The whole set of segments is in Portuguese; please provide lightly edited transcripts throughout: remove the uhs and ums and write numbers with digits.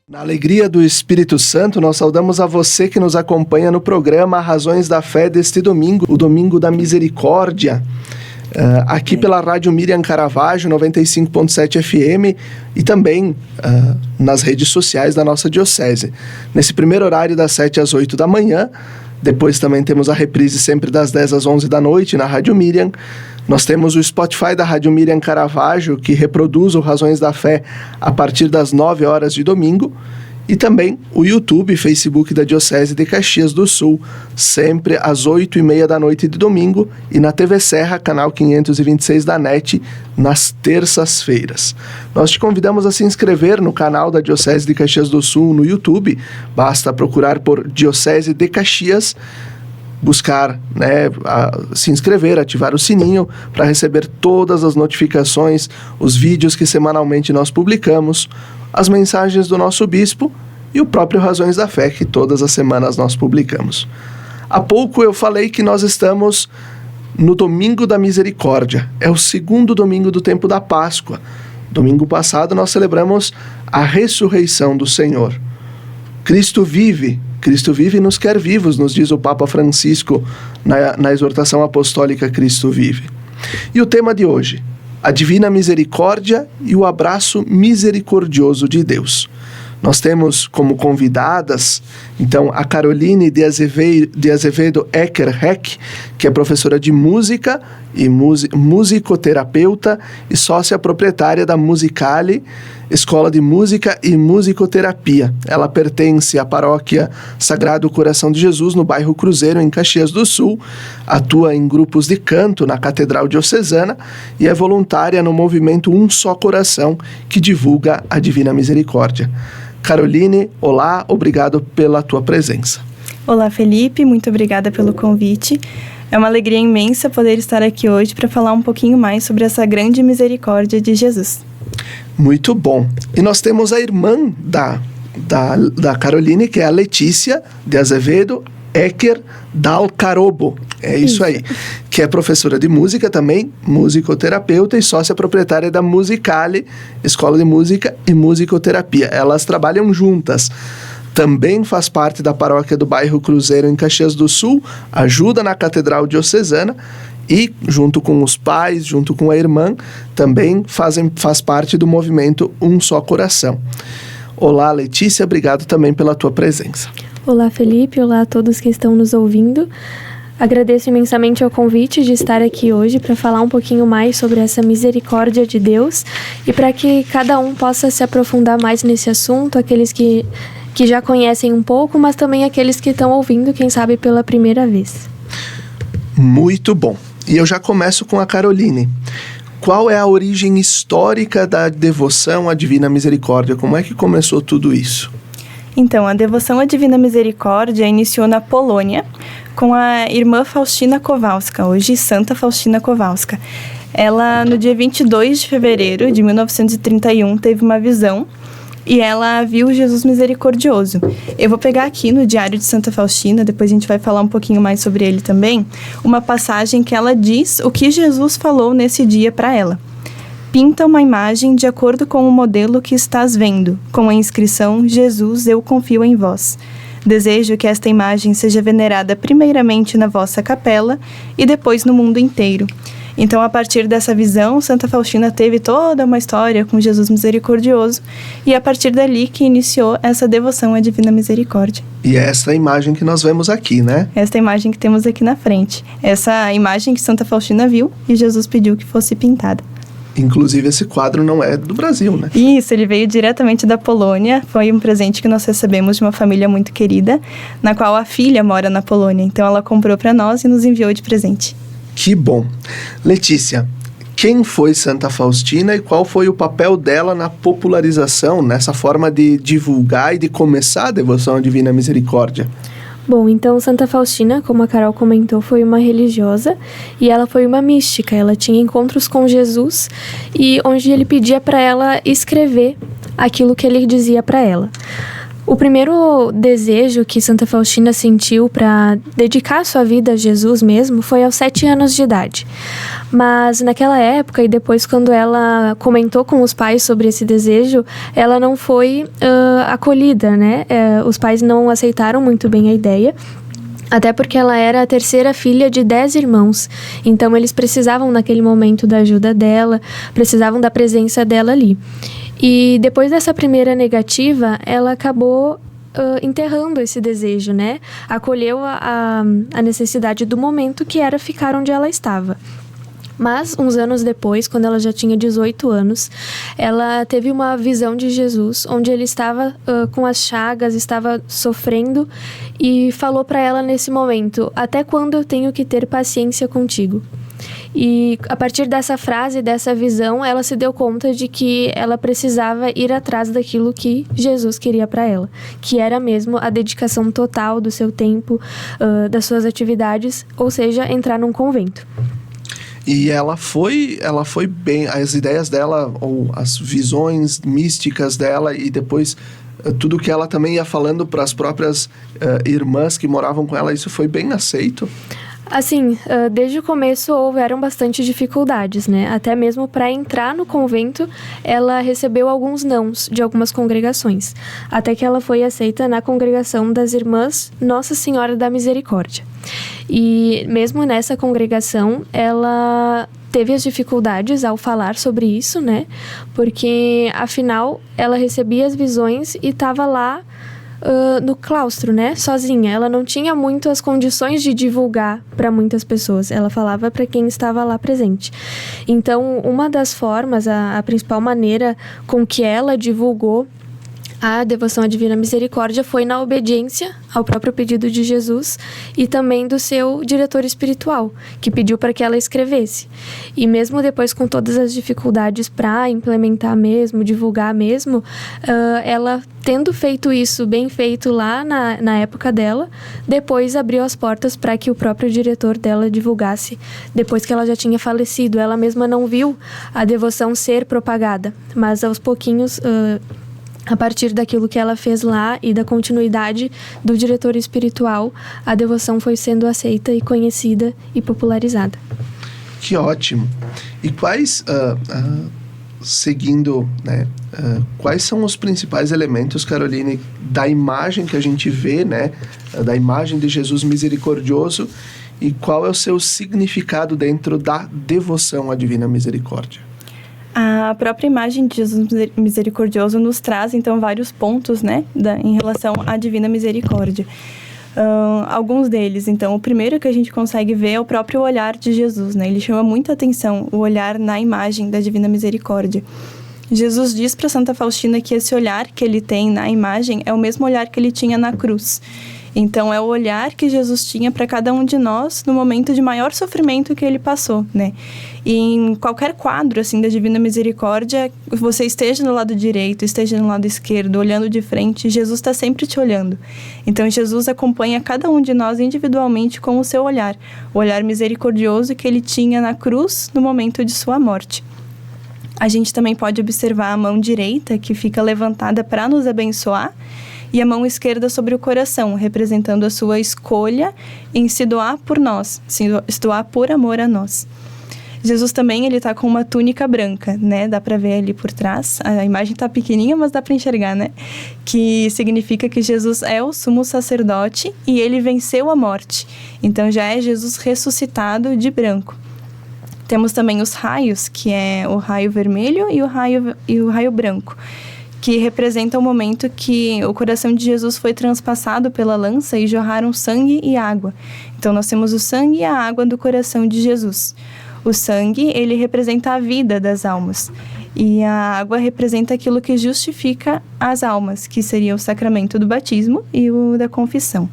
Na alegria do Espírito Santo, nós saudamos a você que nos acompanha no programa Razões da Fé deste domingo, o Domingo da Misericórdia, aqui pela Rádio Miriam Caravaggio, 95.7 FM, e também nas redes sociais da nossa diocese. Nesse primeiro horário, das 7 às 8 da manhã, depois também temos a reprise sempre das 10 às 11 da noite na Rádio Miriam. Nós temos o Spotify da Rádio Miriam Caravaggio, que reproduz o Razões da Fé a partir das 9 horas de domingo. E também o YouTube e Facebook da Diocese de Caxias do Sul, sempre às 8h30 da noite de domingo. E na TV Serra, canal 526 da NET, nas terças-feiras. Nós te convidamos a se inscrever no canal da Diocese de Caxias do Sul no YouTube. Basta procurar por Diocese de Caxias, buscar, se inscrever, ativar o sininho para receber todas as notificações, os vídeos que semanalmente nós publicamos, as mensagens do nosso bispo e o próprio Razões da Fé, que todas as semanas nós publicamos. Há pouco eu falei que nós estamos no Domingo da Misericórdia. É o segundo domingo do tempo da Páscoa. Domingo passado nós celebramos a ressurreição do Senhor. Cristo vive e nos quer vivos, nos diz o Papa Francisco na exortação apostólica Cristo vive. E o tema de hoje, a Divina Misericórdia e o abraço misericordioso de Deus. Nós temos como convidadas, então, a Caroline de Azevedo Ecker-Heck, que é professora de música e musicoterapeuta e sócia proprietária da Musicale, Escola de Música e Musicoterapia. Ela pertence à paróquia Sagrado Coração de Jesus, no bairro Cruzeiro, em Caxias do Sul, atua em grupos de canto na Catedral Diocesana e é voluntária no movimento Um Só Coração, que divulga a Divina Misericórdia. Caroline, olá, obrigado pela tua presença. Olá, Felipe, muito obrigada pelo convite. É uma alegria imensa poder estar aqui hoje para falar um pouquinho mais sobre essa grande misericórdia de Jesus. Muito bom. E nós temos a irmã da Caroline, que é a Letícia de Azevedo Ecker Dalcarobo. É isso aí. Que é professora de música também, musicoterapeuta e sócia proprietária da Musicale, Escola de Música e Musicoterapia. Elas trabalham juntas. Também faz parte da paróquia do bairro Cruzeiro, em Caxias do Sul, ajuda na Catedral Diocesana e, junto com os pais, junto com a irmã, também faz parte do movimento Um Só Coração. Olá, Letícia, obrigado também pela tua presença. Olá, Felipe, olá a todos que estão nos ouvindo. Agradeço imensamente o convite de estar aqui hoje para falar um pouquinho mais sobre essa misericórdia de Deus e para que cada um possa se aprofundar mais nesse assunto, aqueles que já conhecem um pouco, mas também aqueles que estão ouvindo, quem sabe, pela primeira vez. Muito bom. E eu já começo com a Caroline. Qual é a origem histórica da devoção à Divina Misericórdia? Como é que começou tudo isso? Então, a devoção à Divina Misericórdia iniciou na Polônia com a irmã Faustina Kowalska, hoje Santa Faustina Kowalska. Ela, no dia 22 de fevereiro de 1931, teve uma visão e ela viu Jesus misericordioso. Eu vou pegar aqui no Diário de Santa Faustina, depois a gente vai falar um pouquinho mais sobre ele também, uma passagem que ela diz o que Jesus falou nesse dia para ela. Pinta uma imagem de acordo com o modelo que estás vendo, com a inscrição Jesus, eu confio em vós. Desejo que esta imagem seja venerada primeiramente na vossa capela e depois no mundo inteiro. Então, a partir dessa visão, Santa Faustina teve toda uma história com Jesus misericordioso e a partir dali que iniciou essa devoção à Divina Misericórdia. E é essa imagem que nós vemos aqui, né? Esta imagem que temos aqui na frente. Essa imagem que Santa Faustina viu e Jesus pediu que fosse pintada. Inclusive, esse quadro não é do Brasil, né? Isso, ele veio diretamente da Polônia. Foi um presente que nós recebemos de uma família muito querida, na qual a filha mora na Polônia. Então, ela comprou para nós e nos enviou de presente. Que bom. Letícia, quem foi Santa Faustina e qual foi o papel dela na popularização, nessa forma de divulgar e de começar a devoção à Divina Misericórdia? Bom, então Santa Faustina, como a Carol comentou, foi uma religiosa e ela foi uma mística. Ela tinha encontros com Jesus e onde ele pedia para ela escrever aquilo que ele dizia para ela. O primeiro desejo que Santa Faustina sentiu para dedicar sua vida a Jesus mesmo foi aos 7 anos de idade. Mas naquela época, e depois quando ela comentou com os pais sobre esse desejo, ela não foi acolhida, né? Os pais não aceitaram muito bem a ideia. Até porque ela era a terceira filha de 10 irmãos. Então, eles precisavam, naquele momento, da ajuda dela, precisavam da presença dela ali. E depois dessa primeira negativa, ela acabou enterrando esse desejo, né? Acolheu a necessidade do momento, que era ficar onde ela estava. Mas, uns anos depois, quando ela já tinha 18 anos, ela teve uma visão de Jesus, onde ele estava com as chagas, estava sofrendo, e falou para ela nesse momento: até quando eu tenho que ter paciência contigo? E a partir dessa frase, dessa visão, ela se deu conta de que ela precisava ir atrás daquilo que Jesus queria para ela, que era mesmo a dedicação total do seu tempo, das suas atividades, ou seja, entrar num convento. E ela foi bem, as ideias dela, ou as visões místicas dela, e depois tudo que ela também ia falando para as próprias irmãs que moravam com ela, isso foi bem aceito? Assim, desde o começo houveram bastante dificuldades, né? Até mesmo para entrar no convento, ela recebeu alguns nãos de algumas congregações, até que ela foi aceita na congregação das Irmãs Nossa Senhora da Misericórdia. E mesmo nessa congregação, ela teve as dificuldades ao falar sobre isso, né? Porque, afinal, ela recebia as visões e estava lá no claustro, né, sozinha. Ela não tinha muito as condições de divulgar para muitas pessoas. Ela falava para quem estava lá presente. Então, uma das formas, a principal maneira com que ela divulgou a devoção à Divina Misericórdia foi na obediência ao próprio pedido de Jesus e também do seu diretor espiritual, que pediu para que ela escrevesse. E mesmo depois, com todas as dificuldades para implementar mesmo, divulgar mesmo, ela, tendo feito isso bem feito lá na época dela, depois abriu as portas para que o próprio diretor dela divulgasse, depois que ela já tinha falecido. Ela mesma não viu a devoção ser propagada, mas aos pouquinhos, a partir daquilo que ela fez lá e da continuidade do diretor espiritual, a devoção foi sendo aceita e conhecida e popularizada. Que ótimo! E quais, seguindo, né, quais são os principais elementos, Caroline, da imagem que a gente vê, né, da imagem de Jesus misericordioso, e qual é o seu significado dentro da devoção à Divina Misericórdia? A própria imagem de Jesus misericordioso nos traz, então, vários pontos, né, em relação à Divina Misericórdia. Alguns deles, então, o primeiro que a gente consegue ver é o próprio olhar de Jesus, né? Ele chama muita atenção, o olhar na imagem da Divina Misericórdia. Jesus diz para Santa Faustina que esse olhar que ele tem na imagem é o mesmo olhar que ele tinha na cruz. Então, é o olhar que Jesus tinha para cada um de nós no momento de maior sofrimento que ele passou, né? E em qualquer quadro, assim, da Divina Misericórdia, você esteja no lado direito, esteja no lado esquerdo, olhando de frente, Jesus está sempre te olhando. Então, Jesus acompanha cada um de nós individualmente com o seu olhar, o olhar misericordioso que ele tinha na cruz no momento de sua morte. A gente também pode observar a mão direita, que fica levantada para nos abençoar, e a mão esquerda sobre o coração, representando a sua escolha em se doar por nós, se doar por amor a nós. Jesus também, ele tá com uma túnica branca, né? Dá para ver ali por trás. A imagem tá pequenininha, mas dá para enxergar, né? Que significa que Jesus é o sumo sacerdote e ele venceu a morte. Então, já é Jesus ressuscitado de branco. Temos também os raios, que é o raio vermelho e o raio branco, que representa o momento que o coração de Jesus foi transpassado pela lança e jorraram sangue e água. Então, nós temos o sangue e a água do coração de Jesus. O sangue, ele representa a vida das almas. E a água representa aquilo que justifica as almas, que seria o sacramento do batismo e o da confissão.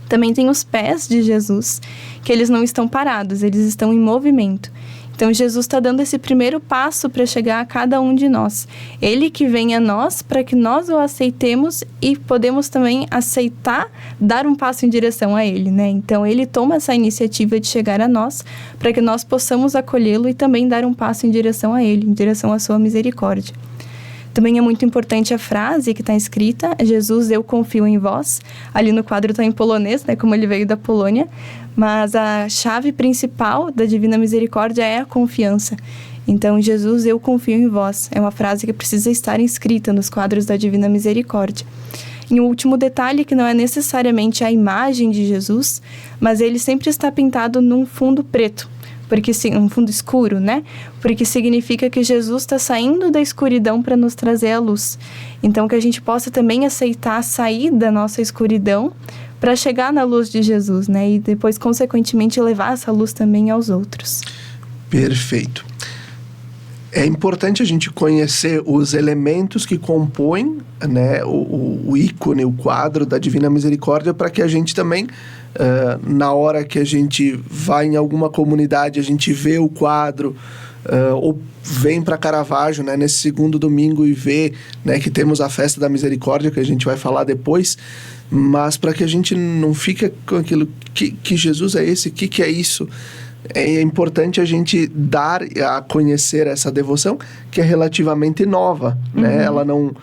Também tem os pés de Jesus, que eles não estão parados, eles estão em movimento. Então, Jesus está dando esse primeiro passo para chegar a cada um de nós. Ele que vem a nós para que nós o aceitemos e podemos também aceitar, dar um passo em direção a Ele, né? Então, Ele toma essa iniciativa de chegar a nós para que nós possamos acolhê-lo e também dar um passo em direção a Ele, em direção à sua misericórdia. Também é muito importante a frase que está escrita, Jesus, eu confio em vós. Ali no quadro está em polonês, né, como ele veio da Polônia, mas a chave principal da Divina Misericórdia é a confiança. Então, Jesus, eu confio em vós. É uma frase que precisa estar inscrita nos quadros da Divina Misericórdia. E um último detalhe, que não é necessariamente a imagem de Jesus, mas ele sempre está pintado num fundo preto, porque um fundo escuro, né? Porque significa que Jesus está saindo da escuridão para nos trazer a luz. Então, que a gente possa também aceitar sair da nossa escuridão para chegar na luz de Jesus, né? E depois, consequentemente, levar essa luz também aos outros. Perfeito. É importante a gente conhecer os elementos que compõem, né, o ícone, o quadro da Divina Misericórdia, para que a gente também, na hora que a gente vai em alguma comunidade, a gente vê o quadro, ou vem para Caravaggio, né, nesse segundo domingo e vê, né, que temos a Festa da Misericórdia, que a gente vai falar depois, mas para que a gente não fique com aquilo, que Jesus é esse, que é isso? É importante a gente dar a conhecer essa devoção, que é relativamente nova, né? Ela não...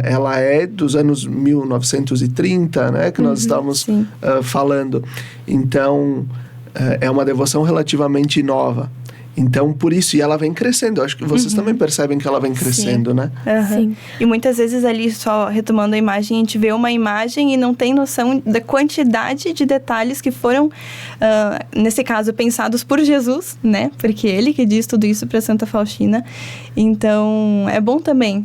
ela é dos anos 1930, né? Que nós estamos falando. Então, é uma devoção relativamente nova. Então, por isso, e ela vem crescendo. Eu acho que vocês também percebem que ela vem crescendo, né? Sim. E muitas vezes ali, só retomando a imagem, a gente vê uma imagem e não tem noção da quantidade de detalhes que foram, nesse caso, pensados por Jesus, né? Porque ele que diz tudo isso para Santa Faustina. Então, é bom também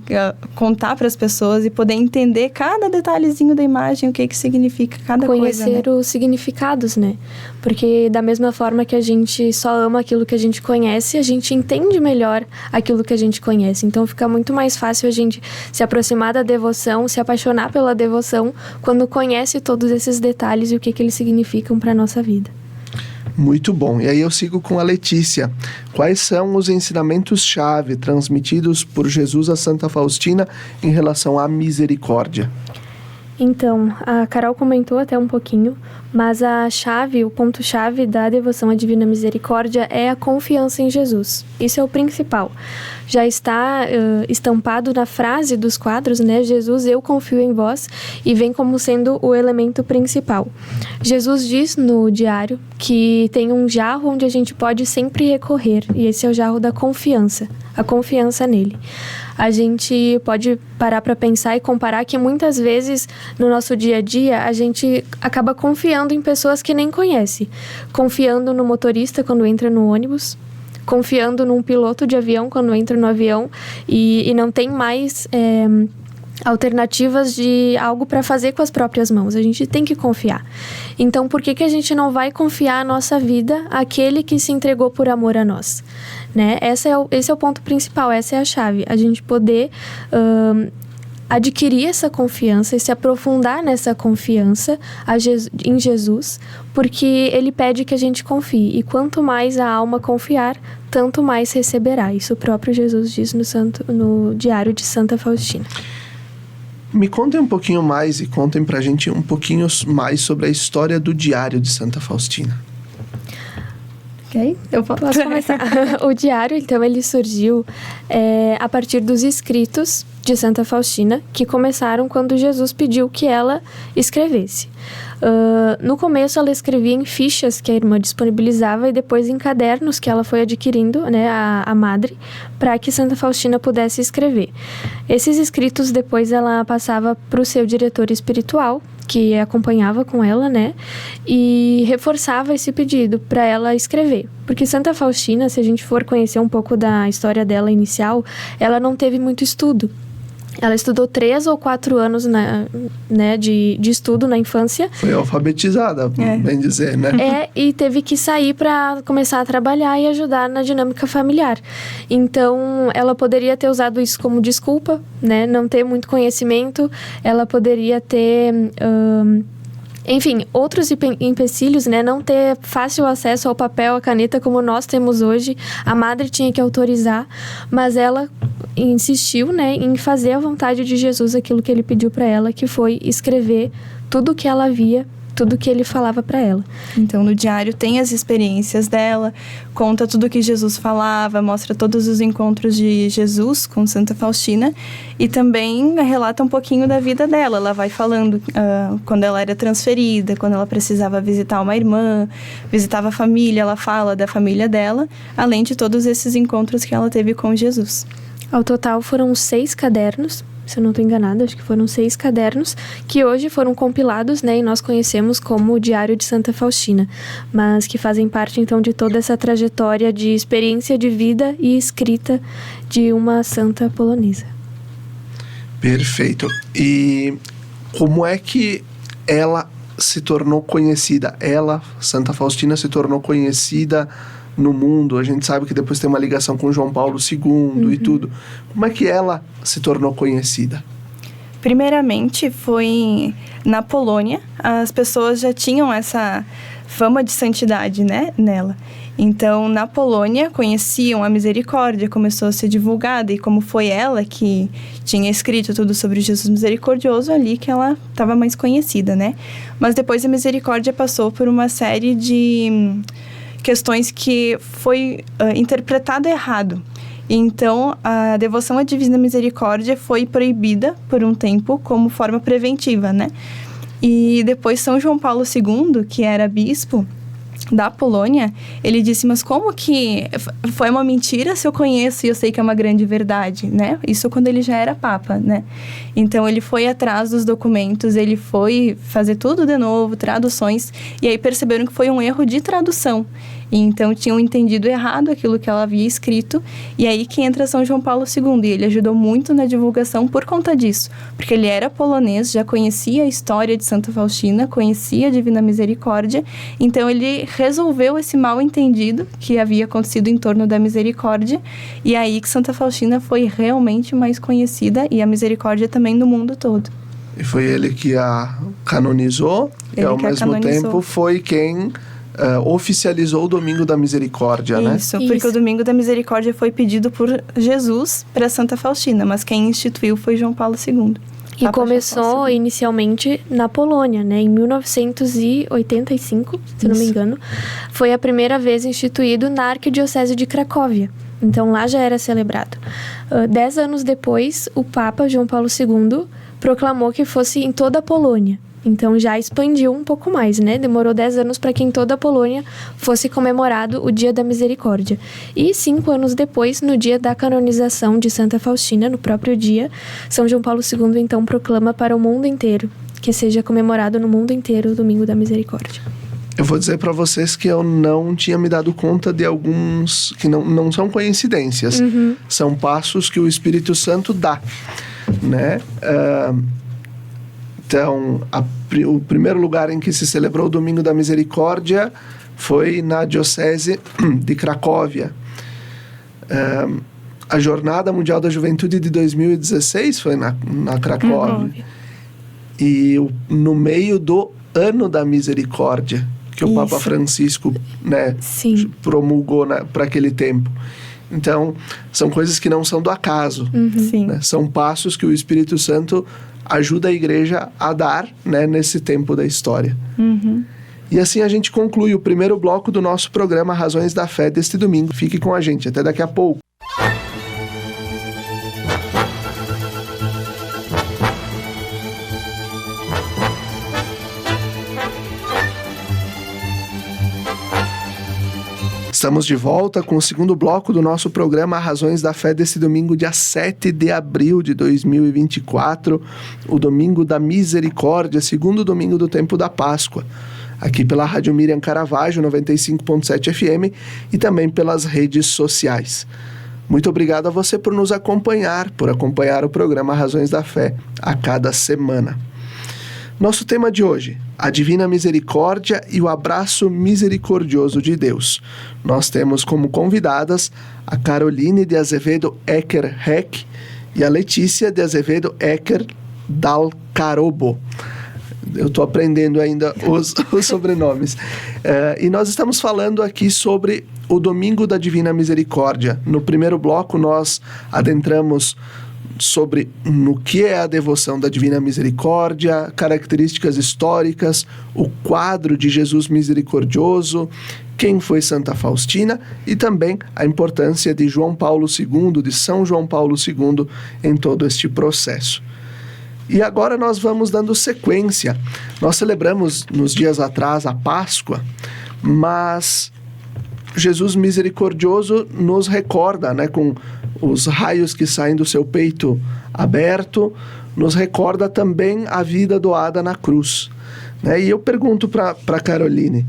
contar para as pessoas e poder entender cada detalhezinho da imagem, o que significa cada coisa. Conhecer os significados, né? Porque da mesma forma que a gente só ama aquilo que a gente conhece, a gente entende melhor aquilo que a gente conhece. Então fica muito mais fácil a gente se aproximar da devoção, se apaixonar pela devoção, quando conhece todos esses detalhes e o que eles significam para a nossa vida. Muito bom. E aí eu sigo com a Letícia. Quais são os ensinamentos-chave transmitidos por Jesus a Santa Faustina em relação à misericórdia? Então, a Carol comentou até um pouquinho, mas o ponto-chave da devoção à Divina Misericórdia é a confiança em Jesus. Isso é o principal. Já está estampado na frase dos quadros, né? Jesus, eu confio em vós, e vem como sendo o elemento principal. Jesus diz no diário que tem um jarro onde a gente pode sempre recorrer, e esse é o jarro da confiança, a confiança nele. A gente pode parar para pensar e comparar que muitas vezes no nosso dia a dia a gente acaba confiando em pessoas que nem conhece, confiando no motorista quando entra no ônibus, confiando num piloto de avião quando entra no avião e não tem mais alternativas de algo para fazer com as próprias mãos. A gente tem que confiar. Então, por que a gente não vai confiar a nossa vida àquele que se entregou por amor a nós? Né? Esse é o ponto principal, essa é a chave. A gente poder adquirir essa confiança e se aprofundar nessa confiança em Jesus, porque ele pede que a gente confie. E quanto mais a alma confiar, tanto mais receberá. Isso o próprio Jesus diz no diário de Santa Faustina. Me contem um pouquinho mais e contem pra gente um pouquinho mais sobre a história do diário de Santa Faustina. Ok, eu posso começar. O diário, então, ele surgiu a partir dos escritos de Santa Faustina, que começaram quando Jesus pediu que ela escrevesse. No começo, ela escrevia em fichas que a irmã disponibilizava e depois em cadernos que ela foi adquirindo, né, a madre, para que Santa Faustina pudesse escrever. Esses escritos, depois, ela passava para o seu diretor espiritual, que acompanhava com ela, né, e reforçava esse pedido para ela escrever. Porque Santa Faustina, se a gente for conhecer um pouco da história dela inicial, ela não teve muito estudo. Ela estudou 3 ou 4 anos de estudo na infância. Foi alfabetizada, bem dizer, né? E teve que sair para começar a trabalhar e ajudar na dinâmica familiar. Então, ela poderia ter usado isso como desculpa, né? Não ter muito conhecimento. Ela poderia ter... enfim, outros empecilhos, né? Não ter fácil acesso ao papel, à caneta como nós temos hoje. A madre tinha que autorizar, mas ela insistiu, né, em fazer a vontade de Jesus aquilo que ele pediu para ela, que foi escrever tudo o que ela via tudo que ele falava para ela. Então, no diário tem as experiências dela, conta tudo que Jesus falava, mostra todos os encontros de Jesus com Santa Faustina e também relata um pouquinho da vida dela. Ela vai falando quando ela era transferida, quando ela precisava visitar uma irmã, visitava a família, ela fala da família dela, além de todos esses encontros que ela teve com Jesus. Ao total foram 6 cadernos, se eu não estou enganada, acho que foram 6 cadernos, que hoje foram compilados, né, e nós conhecemos como o Diário de Santa Faustina, mas que fazem parte, então, de toda essa trajetória de experiência de vida e escrita de uma santa polonesa. Perfeito. E como é que ela se tornou conhecida? Ela, Santa Faustina, se tornou conhecida no mundo. A gente sabe que depois tem uma ligação com João Paulo II e tudo. Como é que ela se tornou conhecida? Primeiramente, foi na Polônia. As pessoas já tinham essa fama de santidade, né, nela. Então, na Polônia, conheciam a misericórdia, começou a ser divulgada, e como foi ela que tinha escrito tudo sobre Jesus misericordioso, ali que ela estava mais conhecida, né? Mas depois a misericórdia passou por uma série de questões que foi interpretado errado. Então, a devoção à Divina Misericórdia foi proibida por um tempo como forma preventiva, né? E depois São João Paulo II, que era bispo da Polônia, ele disse, mas como que foi uma mentira se eu conheço e eu sei que é uma grande verdade, né? Isso quando ele já era papa, né? Então, ele foi atrás dos documentos, ele foi fazer tudo de novo, traduções, e aí perceberam que foi um erro de tradução. E então, tinham entendido errado aquilo que ela havia escrito, e aí que entra São João Paulo II, e ele ajudou muito na divulgação por conta disso, porque ele era polonês, já conhecia a história de Santa Faustina, conhecia a Divina Misericórdia, então ele resolveu esse mal-entendido que havia acontecido em torno da misericórdia, e aí que Santa Faustina foi realmente mais conhecida, e a misericórdia também no mundo todo. E foi ele que a canonizou, e ao mesmo tempo foi quem oficializou o Domingo da Misericórdia, né? Isso, porque o Domingo da Misericórdia foi pedido por Jesus para Santa Faustina, mas quem instituiu foi João Paulo II. E começou inicialmente na Polônia, né? Em 1985, se não me engano, foi a primeira vez instituído na Arquidiocese de Cracóvia. Então lá já era celebrado. 10 anos depois, o Papa João Paulo II proclamou que fosse em toda a Polônia. Então já expandiu um pouco mais, né? Demorou 10 anos para que em toda a Polônia fosse comemorado o Dia da Misericórdia. E 5 anos depois, no dia da canonização de Santa Faustina, no próprio dia, São João Paulo II então proclama para o mundo inteiro que seja comemorado no mundo inteiro o Domingo da Misericórdia. Eu vou dizer para vocês que eu não tinha me dado conta de alguns que não são coincidências. São passos que o Espírito Santo dá, né? Então, o primeiro lugar em que se celebrou o Domingo da Misericórdia foi na Diocese de Cracóvia. A Jornada Mundial da Juventude de 2016 foi na Cracóvia. E no meio do Ano da Misericórdia, que o Papa Francisco, né, promulgou para aquele tempo. Então, são coisas que não são do acaso. Né? São passos que o Espírito Santo ajuda a igreja a dar, né, nesse tempo da história. E assim a gente conclui o primeiro bloco do nosso programa Razões da Fé deste domingo. Fique com a gente, até daqui a pouco. Estamos de volta com o segundo bloco do nosso programa Razões da Fé desse domingo, dia 7 de abril de 2024, o Domingo da Misericórdia, segundo domingo do tempo da Páscoa, aqui pela Rádio Miriam Caravaggio, 95.7 FM e também pelas redes sociais. Muito obrigado a você por nos acompanhar, por acompanhar o programa Razões da Fé a cada semana. Nosso tema de hoje, a Divina Misericórdia e o abraço misericordioso de Deus. Nós temos como convidadas a Caroline de Azevedo Ecker Heck e a Letícia de Azevedo Ecker Dalcarobo. Eu estou aprendendo ainda os sobrenomes. E nós estamos falando aqui sobre o Domingo da Divina Misericórdia. No primeiro bloco, nós adentramos sobre no que é a devoção da Divina Misericórdia, características históricas, o quadro de Jesus misericordioso, quem foi Santa Faustina e também a importância de João Paulo II, de São João Paulo II em todo este processo. E agora nós vamos dando sequência. Nós celebramos nos dias atrás a Páscoa, mas Jesus misericordioso nos recorda, né, com os raios que saem do seu peito aberto, nos recorda também a vida doada na cruz, né? E eu pergunto para Caroline,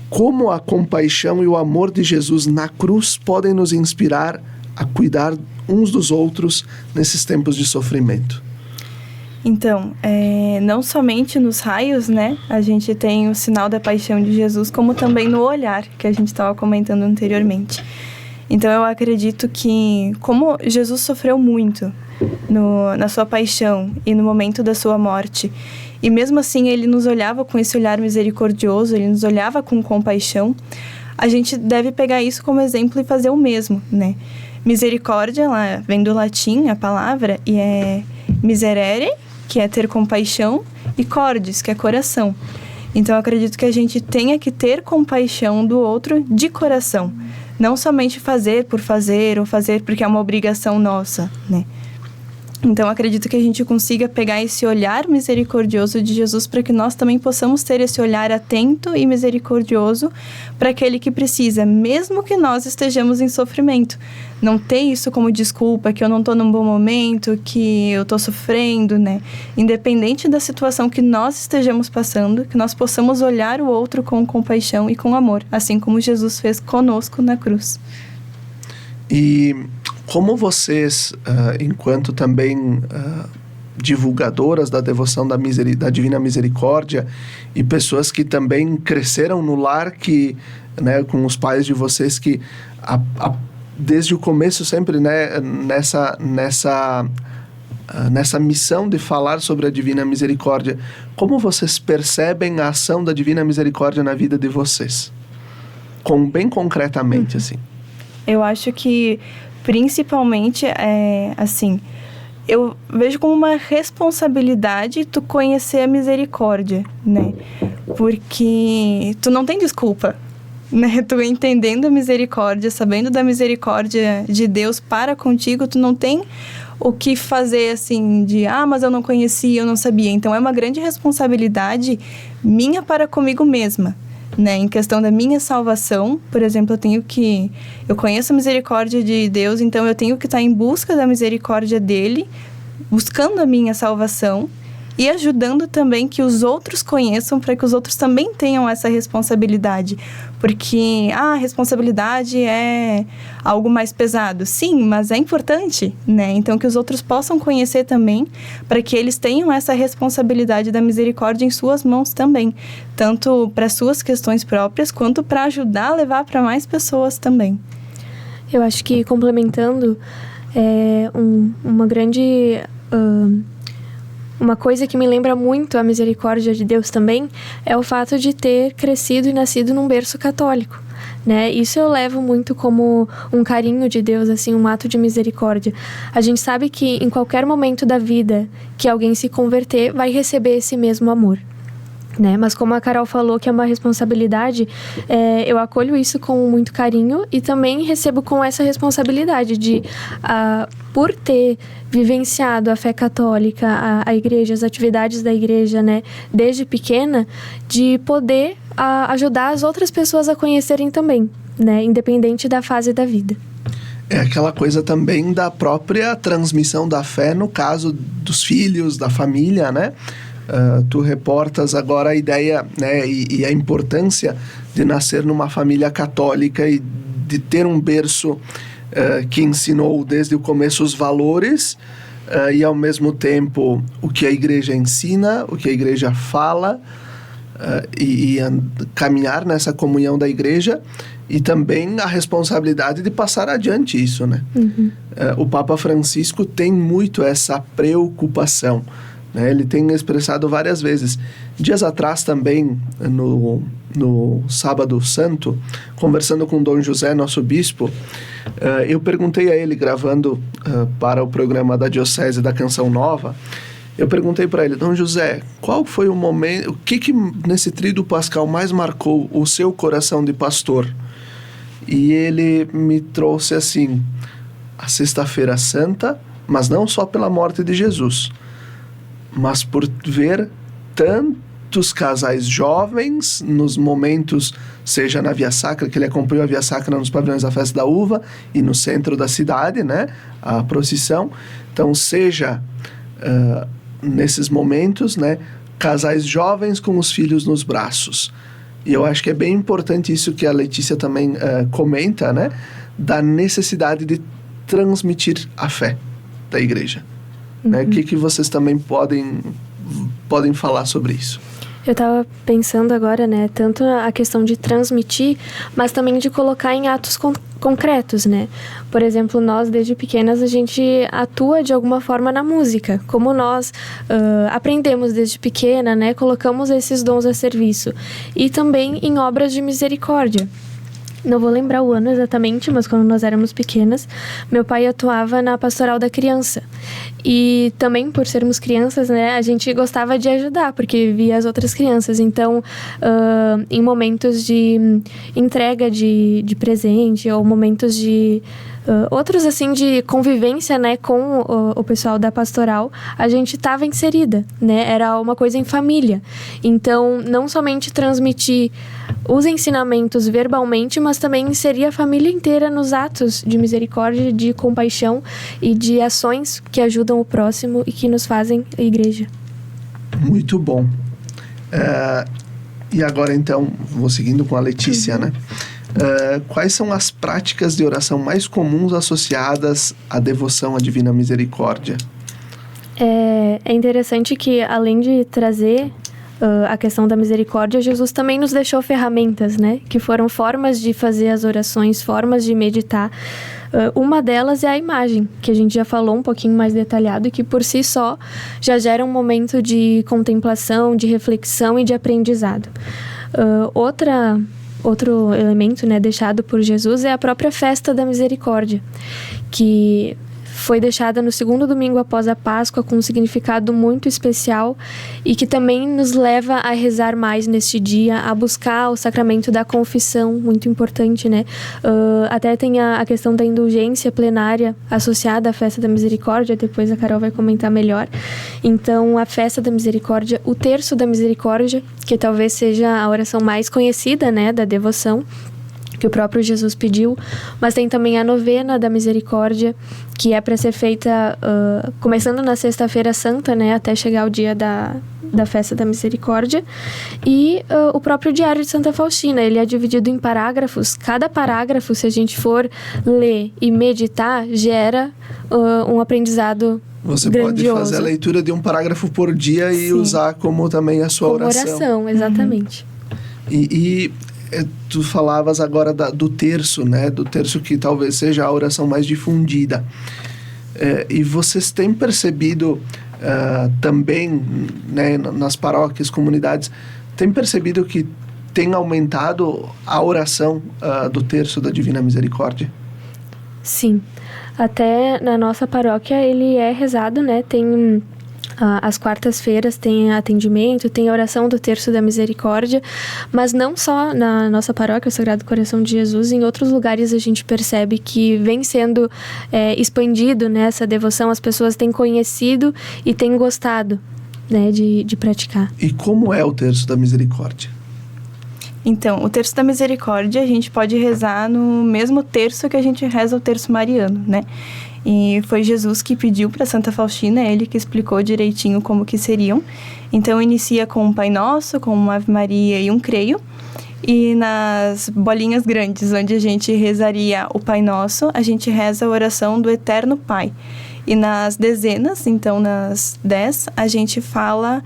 como a compaixão e o amor de Jesus na cruz podem nos inspirar a cuidar uns dos outros nesses tempos de sofrimento? Então, não somente nos raios, né, a gente tem o sinal da paixão de Jesus, como também no olhar, que a gente estava comentando anteriormente. Então, eu acredito que, como Jesus sofreu muito na sua paixão e no momento da sua morte, e mesmo assim ele nos olhava com esse olhar misericordioso, ele nos olhava com compaixão, a gente deve pegar isso como exemplo e fazer o mesmo, né? Misericórdia, lá vem do latim a palavra, e é miserere, que é ter compaixão, e cordis, que é coração. Então, eu acredito que a gente tenha que ter compaixão do outro de coração. Não somente fazer por fazer, ou fazer porque é uma obrigação nossa, né? Então, eu acredito que a gente consiga pegar esse olhar misericordioso de Jesus para que nós também possamos ter esse olhar atento e misericordioso para aquele que precisa, mesmo que nós estejamos em sofrimento. Não ter isso como desculpa, que eu não estou num bom momento, que eu estou sofrendo, né? Independente da situação que nós estejamos passando, que nós possamos olhar o outro com compaixão e com amor, assim como Jesus fez conosco na cruz. E como vocês, enquanto também divulgadoras da devoção da Divina Misericórdia e pessoas que também cresceram no lar né, com os pais de vocês que desde o começo sempre, né, nessa missão de falar sobre a Divina Misericórdia, como vocês percebem a ação da Divina Misericórdia na vida de vocês? Bem concretamente, assim. Eu acho que principalmente, eu vejo como uma responsabilidade tu conhecer a misericórdia, né? Porque tu não tem desculpa, né? Tu entendendo a misericórdia, sabendo da misericórdia de Deus para contigo, tu não tem o que fazer assim mas eu não conhecia, eu não sabia. Então, é uma grande responsabilidade minha para comigo mesma, né, em questão da minha salvação. Por exemplo, eu conheço a misericórdia de Deus, então eu tenho que estar em busca da misericórdia dele, buscando a minha salvação e ajudando também que os outros conheçam, para que os outros também tenham essa responsabilidade. Porque a responsabilidade é algo mais pesado. Sim, mas é importante, né? Então, que os outros possam conhecer também, para que eles tenham essa responsabilidade da misericórdia em suas mãos também. Tanto para suas questões próprias, quanto para ajudar a levar para mais pessoas também. Eu acho que, complementando, uma grande... Uma coisa que me lembra muito a misericórdia de Deus também é o fato de ter crescido e nascido num berço católico, né? Isso eu levo muito como um carinho de Deus, assim, um ato de misericórdia. A gente sabe que em qualquer momento da vida que alguém se converter, vai receber esse mesmo amor, né? Mas como a Carol falou que é uma responsabilidade, eu acolho isso com muito carinho e também recebo com essa responsabilidade de, por ter vivenciado a fé católica, a igreja, as atividades da igreja, né, desde pequena, de poder ajudar as outras pessoas a conhecerem também, né, independente da fase da vida. É aquela coisa também da própria transmissão da fé, no caso dos filhos, da família, né? Tu reportas agora a ideia, né, e a importância de nascer numa família católica e de ter um berço que ensinou desde o começo os valores e ao mesmo tempo o que a igreja ensina, o que a igreja fala, e caminhar nessa comunhão da igreja, e também a responsabilidade de passar adiante isso, né? Uhum. O Papa Francisco tem muito essa preocupação, né? Ele tem expressado várias vezes. Dias atrás também, no Sábado Santo, conversando com Dom José, nosso bispo, eu perguntei a ele, gravando para o programa da Diocese da Canção Nova, eu perguntei para ele: Dom José, qual foi o momento, o que nesse Tríduo Pascal mais marcou o seu coração de pastor? E ele me trouxe assim, a Sexta-feira Santa, mas não só pela morte de Jesus, mas por ver tantos casais jovens nos momentos, seja na Via Sacra, que ele acompanhou a Via Sacra nos pavilhões da Festa da Uva e no centro da cidade, né, a procissão. Então, seja nesses momentos, né, casais jovens com os filhos nos braços. E eu acho que é bem importante isso que a Letícia também comenta, né, da necessidade de transmitir a fé da igreja. Né? O que vocês também podem falar sobre isso? Eu estava pensando agora, né, tanto a questão de transmitir, mas também de colocar em atos concretos, né? Por exemplo, nós, desde pequenas, a gente atua de alguma forma na música. Como nós aprendemos desde pequena, né, colocamos esses dons a serviço. E também em obras de misericórdia. Não vou lembrar o ano exatamente, mas quando nós éramos pequenas, meu pai atuava na Pastoral da Criança. E também, por sermos crianças, né, a gente gostava de ajudar, porque via as outras crianças. Então, em momentos de entrega de presente, ou momentos de outros, assim, de convivência, né, com o pessoal da pastoral, a gente estava inserida, né, era uma coisa em família. Então, não somente transmitir os ensinamentos verbalmente, mas também inserir a família inteira nos atos de misericórdia, de compaixão e de ações que ajudam o próximo e que nos fazem a igreja. Muito bom. E agora, então, vou seguindo com a Letícia, né? Quais são as práticas de oração mais comuns associadas à devoção à Divina Misericórdia? É interessante que, além de trazer a questão da misericórdia, Jesus também nos deixou ferramentas, né? Que foram formas de fazer as orações, formas de meditar. Uma delas é a imagem, que a gente já falou um pouquinho mais detalhado e que por si só já gera um momento de contemplação, de reflexão e de aprendizado. Outro elemento, né, deixado por Jesus é a própria festa da misericórdia, que foi deixada no segundo domingo após a Páscoa, com um significado muito especial e que também nos leva a rezar mais neste dia, a buscar o sacramento da confissão, muito importante, né? Até tem a questão da indulgência plenária associada à festa da misericórdia, depois a Carol vai comentar melhor. Então, a festa da misericórdia, o terço da misericórdia, que talvez seja a oração mais conhecida, né, da devoção, que o próprio Jesus pediu, mas tem também a novena da misericórdia, que é para ser feita começando na Sexta-feira Santa, né, até chegar o dia da festa da misericórdia, e o próprio Diário de Santa Faustina, ele é dividido em parágrafos. Cada parágrafo, se a gente for ler e meditar, gera um aprendado Você grandioso. Pode fazer a leitura de um parágrafo por dia e Sim. usar como também a sua como oração, exatamente. E tu falavas agora do terço, né? Do terço que talvez seja a oração mais difundida. E vocês têm percebido também, né, nas paróquias, comunidades, têm percebido que tem aumentado a oração do terço da Divina Misericórdia? Sim. Até na nossa paróquia ele é rezado, né? Tem às quartas-feiras tem atendimento, tem a oração do Terço da Misericórdia, mas não só na nossa paróquia, o Sagrado Coração de Jesus, em outros lugares a gente percebe que vem sendo expandido, né, essa devoção, as pessoas têm conhecido e têm gostado, né, de praticar. E como é o Terço da Misericórdia? Então, o Terço da Misericórdia a gente pode rezar no mesmo terço que a gente reza o Terço Mariano, né? E foi Jesus que pediu para Santa Faustina, ele que explicou direitinho como que seriam. Então, inicia com um Pai Nosso, com uma Ave Maria e um Creio. E nas bolinhas grandes, onde a gente rezaria o Pai Nosso, a gente reza a oração do Eterno Pai. E nas dezenas, então nas 10, a gente fala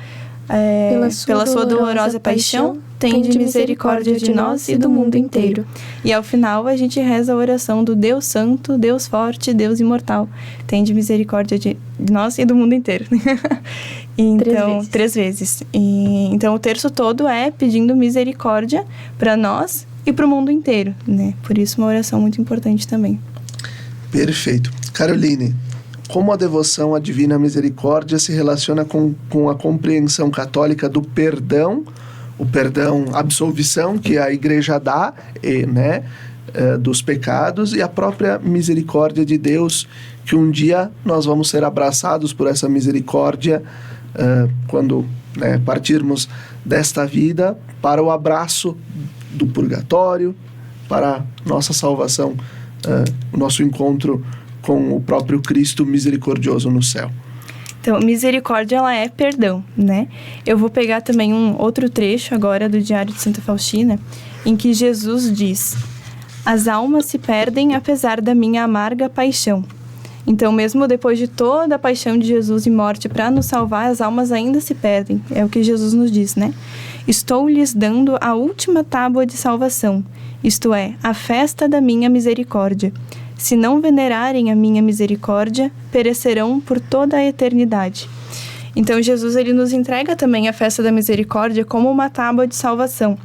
pela sua dolorosa paixão, tende misericórdia de nós e do mundo inteiro. E ao final a gente reza a oração do Deus Santo, Deus Forte, Deus Imortal. Tende misericórdia de nós e do mundo inteiro. Então, 3 vezes. Então, o terço todo é pedindo misericórdia para nós e para o mundo inteiro, né? Por isso, uma oração muito importante também. Perfeito. Caroline, como a devoção à Divina Misericórdia se relaciona com a compreensão católica do perdão, o perdão, absolvição que a Igreja dá, né, dos pecados, e a própria misericórdia de Deus, que um dia nós vamos ser abraçados por essa misericórdia quando, né, partirmos desta vida para o abraço do purgatório, para nossa salvação, o nosso encontro com o próprio Cristo misericordioso no céu. Então, misericórdia, ela é perdão, né? Eu vou pegar também um outro trecho agora do Diário de Santa Faustina, em que Jesus diz: as almas se perdem apesar da minha amarga paixão. Então, mesmo depois de toda a paixão de Jesus e morte para nos salvar, as almas ainda se perdem. É o que Jesus nos diz, né? Estou lhes dando a última tábua de salvação, isto é, a festa da minha misericórdia. Se não venerarem a minha misericórdia, perecerão por toda a eternidade. Então, Jesus, ele nos entrega também a festa da misericórdia como uma tábua de salvação.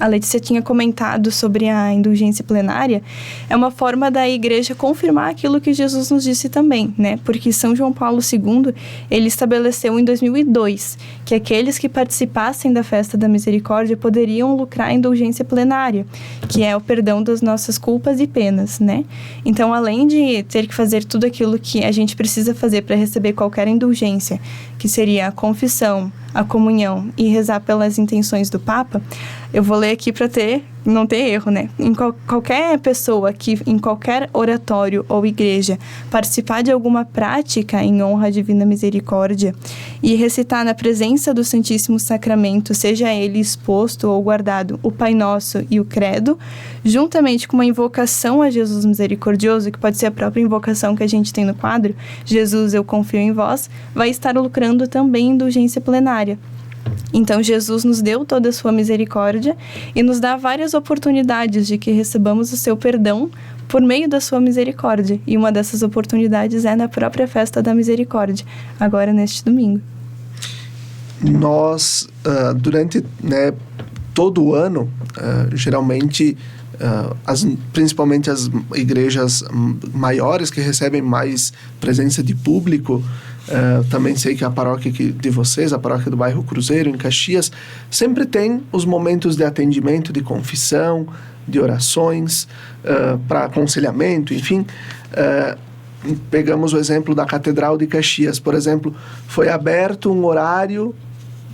A Letícia tinha comentado sobre a indulgência plenária. É uma forma da Igreja confirmar aquilo que Jesus nos disse também, né? Porque São João Paulo II, ele estabeleceu em 2002 que aqueles que participassem da festa da misericórdia poderiam lucrar a indulgência plenária, que é o perdão das nossas culpas e penas, né? Então, além de ter que fazer tudo aquilo que a gente precisa fazer para receber qualquer indulgência, que seria a confissão, a comunhão e rezar pelas intenções do Papa, eu vou ler aqui para não ter erro, né? Qualquer pessoa que em qualquer oratório ou igreja participar de alguma prática em honra à Divina Misericórdia e recitar na presença do Santíssimo Sacramento, seja ele exposto ou guardado, o Pai Nosso e o Credo, juntamente com uma invocação a Jesus Misericordioso, que pode ser a própria invocação que a gente tem no quadro, Jesus, eu confio em vós, vai estar lucrando também indulgência plenária. Então, Jesus nos deu toda a sua misericórdia e nos dá várias oportunidades de que recebamos o seu perdão por meio da sua misericórdia. E uma dessas oportunidades é na própria festa da misericórdia, agora neste domingo. Nós, durante, né, todo o ano, geralmente, principalmente as igrejas maiores que recebem mais presença de público, também sei que a paróquia de vocês, a paróquia do bairro Cruzeiro, em Caxias, sempre tem os momentos de atendimento, de confissão, de orações, para aconselhamento, enfim. Pegamos o exemplo da Catedral de Caxias, por exemplo, foi aberto um horário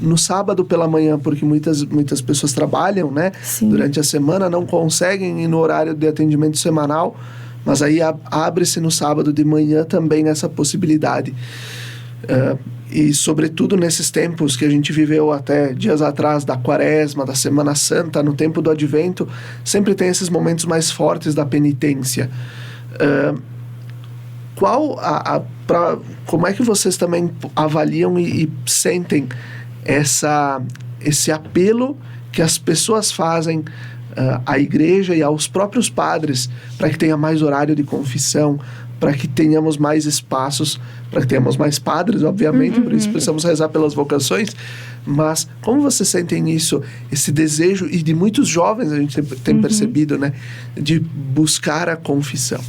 no sábado pela manhã, porque muitas pessoas trabalham, né? Sim. Durante a semana, não conseguem ir no horário de atendimento semanal, mas aí abre-se no sábado de manhã também essa possibilidade. E sobretudo nesses tempos que a gente viveu até dias atrás da Quaresma, da Semana Santa, no tempo do Advento, sempre tem esses momentos mais fortes da penitência. Como é que vocês também avaliam e sentem esse apelo que as pessoas fazem à igreja e aos próprios padres para que tenha mais horário de confissão, para que tenhamos mais espaços, para que tenhamos mais padres, obviamente, por isso precisamos rezar pelas vocações, mas como vocês sentem isso, esse desejo, e de muitos jovens a gente tem percebido, né, de buscar a confissão?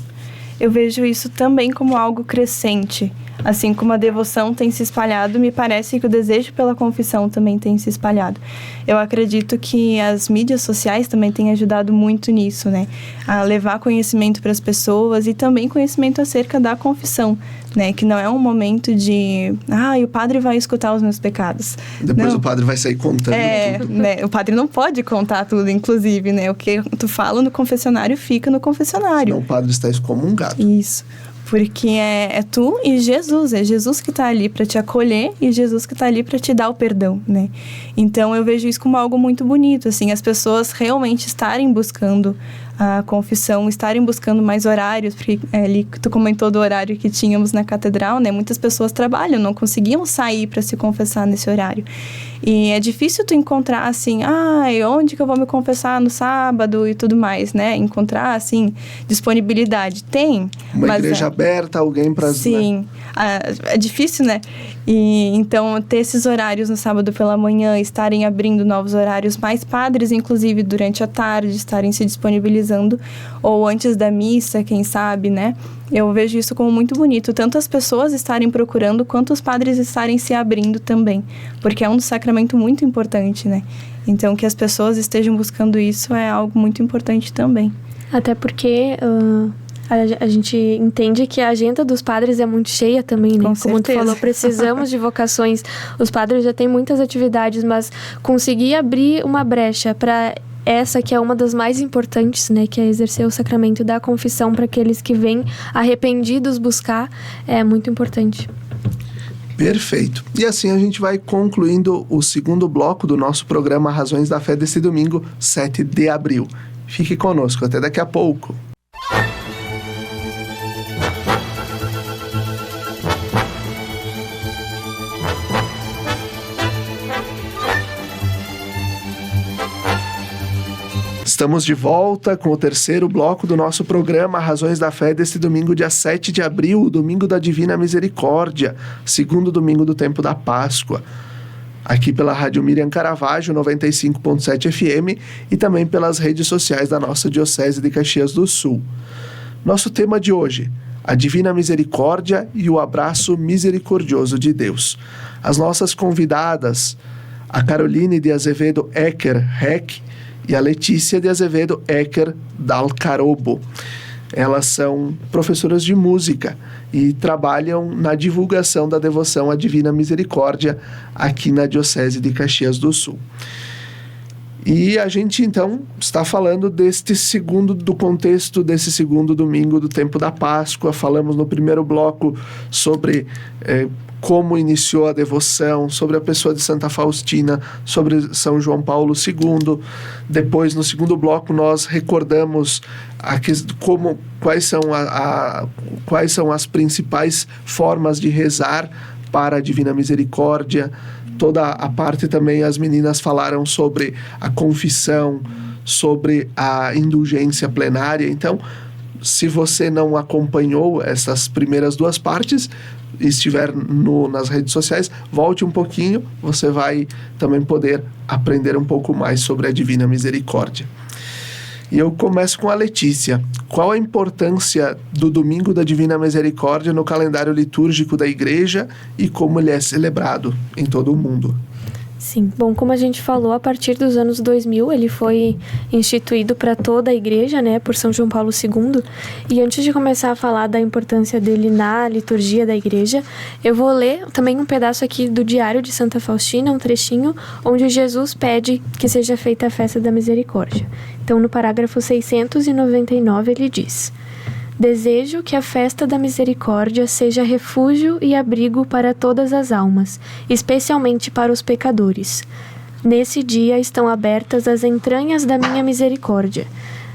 Eu vejo isso também como algo crescente. Assim como a devoção tem se espalhado, me parece que o desejo pela confissão também tem se espalhado. Eu acredito que as mídias sociais também têm ajudado muito nisso, né? A levar conhecimento para as pessoas e também conhecimento acerca da confissão, né? Que não é um momento de... o padre vai escutar os meus pecados. Depois o padre vai sair contando tudo. Né? O padre não pode contar tudo, inclusive, né? O que tu fala no confessionário fica no confessionário. Senão o padre está excomungado. Isso. Porque é tu e Jesus, é Jesus que está ali para te acolher e Jesus que está ali para te dar o perdão, né? Então eu vejo isso como algo muito bonito, assim, as pessoas realmente estarem buscando a confissão estarem buscando mais horários, porque ali tu comentou do horário que tínhamos na catedral, né? Muitas pessoas trabalham, não conseguiam sair para se confessar nesse horário. E é difícil tu encontrar, assim, onde que eu vou me confessar no sábado e tudo mais, né? Encontrar, assim, disponibilidade. Tem. Uma igreja aberta, alguém para... Sim. É difícil, né? E então, ter esses horários no sábado pela manhã, estarem abrindo novos horários, mais padres, inclusive, durante a tarde, estarem se disponibilizando, ou antes da missa, quem sabe, né? Eu vejo isso como muito bonito, tanto as pessoas estarem procurando, quanto os padres estarem se abrindo também, porque é um sacramento muito importante, né? Então, que as pessoas estejam buscando isso é algo muito importante também. Até porque... A gente entende que a agenda dos padres é muito cheia também, né? Com Como tu falou, precisamos de vocações. Os padres já têm muitas atividades, mas conseguir abrir uma brecha para essa que é uma das mais importantes, né? Que é exercer o sacramento da confissão para aqueles que vêm arrependidos buscar, é muito importante. Perfeito. E assim a gente vai concluindo o segundo bloco do nosso programa Razões da Fé desse domingo, 7 de abril. Fique conosco, até daqui a pouco. Estamos de volta com o terceiro bloco do nosso programa Razões da Fé deste domingo, dia 7 de abril, o domingo da Divina Misericórdia, segundo domingo do tempo da Páscoa. Aqui pela Rádio Miriam Caravaggio, 95.7 FM e também pelas redes sociais da nossa Diocese de Caxias do Sul. Nosso tema de hoje, a Divina Misericórdia e o abraço misericordioso de Deus. As nossas convidadas, a Caroline de Azevedo Ecker Heck e a Letícia de Azevedo Ecker Dalcarobo. Elas são professoras de música e trabalham na divulgação da devoção à Divina Misericórdia aqui na Diocese de Caxias do Sul. E a gente, então, está falando do contexto desse segundo domingo do tempo da Páscoa. Falamos no primeiro bloco sobre como iniciou a devoção, sobre a pessoa de Santa Faustina, sobre São João Paulo II. Depois, no segundo bloco, nós recordamos quais são as principais formas de rezar para a Divina Misericórdia. Toda a parte também, as meninas falaram sobre a confissão, sobre a indulgência plenária. Então, se você não acompanhou essas primeiras duas partes e estiver nas redes sociais, volte um pouquinho, você vai também poder aprender um pouco mais sobre a Divina Misericórdia. E eu começo com a Letícia. Qual a importância do Domingo da Divina Misericórdia no calendário litúrgico da Igreja e como ele é celebrado em todo o mundo? Sim, bom, como a gente falou, a partir dos anos 2000 ele foi instituído para toda a Igreja, né, por São João Paulo II. E antes de começar a falar da importância dele na liturgia da Igreja, eu vou ler também um pedaço aqui do Diário de Santa Faustina, um trechinho, onde Jesus pede que seja feita a festa da misericórdia. Então, no parágrafo 699, ele diz: desejo que a festa da misericórdia seja refúgio e abrigo para todas as almas, especialmente para os pecadores. Nesse dia estão abertas as entranhas da minha misericórdia.